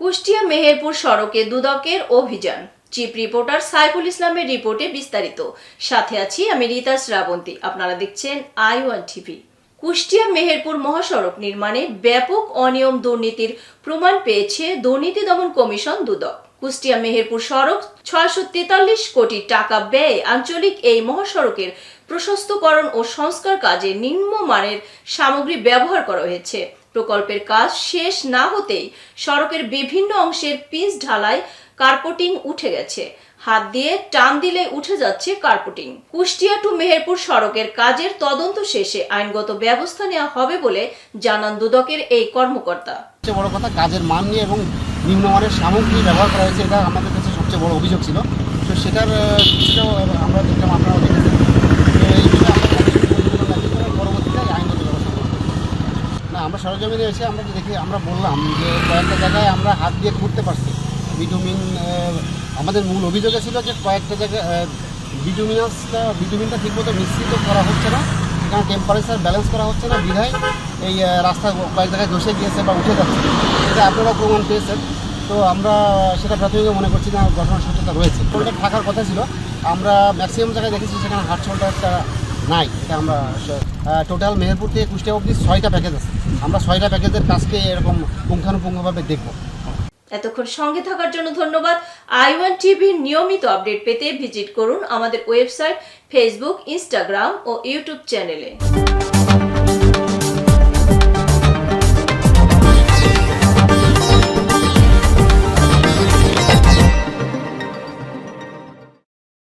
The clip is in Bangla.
কুষ্টিয়া মেহেরপুর সড়কে দুদকের অভিযান। চিফ রিপোর্টার সাইফুল ইসলামের রিপোর্টে বিস্তারিত। সাথে আছি আমি রিতা শ্রাবন্তী। আপনারা দেখছেন i1 টিভি। কুষ্টিয়া মেহেরপুর মহাসড়ক নির্মাণে ব্যাপক অনিয়ম দুর্নীতির প্রমাণ পেয়েছে দুর্নীতি দমন কমিশন দুদক। কুষ্টিয়া মেহেরপুর সড়ক 643 কোটি টাকা ব্যয়ে আঞ্চলিক এই মহাসড়কের প্রশস্তকরণ ও সংস্কার কাজে নিম্নমানের সামগ্রী ব্যবহার করা হয়েছে। প্রকল্পের কাজ শেষ না হতেই সড়কের বিভিন্ন অংশের পিচ ঢালাই কার্পেটিং উঠে গেছে। হাত দিয়ে টান দিলে উঠে যাচ্ছে কার্পেটিং। কুষ্টিয়া টু মেহেরপুর সড়কের কাজের তদন্ত শেষে আইনগত ব্যবস্থা নেওয়া হবে বলে জানান দুদকের এই কর্মকর্তা। সবচেয়ে বড় কথা, কাজের মান নিয়ে এবং নিম্নমানের সামগ্রী ব্যবহার করা হয়েছে, এটা আমাদের কাছে সবচেয়ে বড় অভিযোগ ছিল। তো সেটার কিছুটাও আমরা দেখলাম, আপনারাও দেখেছেন। এই বিষয়ে আমরা পরবর্তীতে আইনগত ব্যবস্থা করব। না, আমরা সরজমিনে এসে আমরা বললাম যে কয়েকটা জায়গায় আমরা হাত দিয়ে করতে পারছি। আমাদের মূল অভিযোগে ছিল যে কয়েকটা জায়গায় বিটুমিনটা ঠিকমতো মিশ্রিত করা হচ্ছে না, সেখানে টেম্পারেচার ব্যালেন্স করা হচ্ছে না, বিধায় এই রাস্তা কয়েক জায়গায় ধসে গিয়েছে বা উঠে যাচ্ছে। এটা আপনারা প্রমাণ পেয়েছেন। তো আমরা সেটা প্রাথমিক মনে করছি না ঘটনার সত্যতা রয়েছে। শোল্ডার থাকার কথা ছিল, আমরা ম্যাক্সিমাম জায়গায় দেখেছি সেখানে হার্ড শোল্ডারটা নাই। এটা আমরা টোটাল মেহেরপুর থেকে কুষ্টিয়া অবধি 6টা প্যাকেজ আছে। আমরা 6টা প্যাকেজের কাজকে এরকম পুঙ্খানুপুঙ্খভাবে দেখব। এতক্ষণ সঙ্গে থাকার জন্য ধন্যবাদ। i1 টিভির নিয়মিত আপডেট পেতে ভিজিট করুন আমাদের ওয়েবসাইট, ফেসবুক, ইনস্টাগ্রাম ও ইউটিউব চ্যানেলে।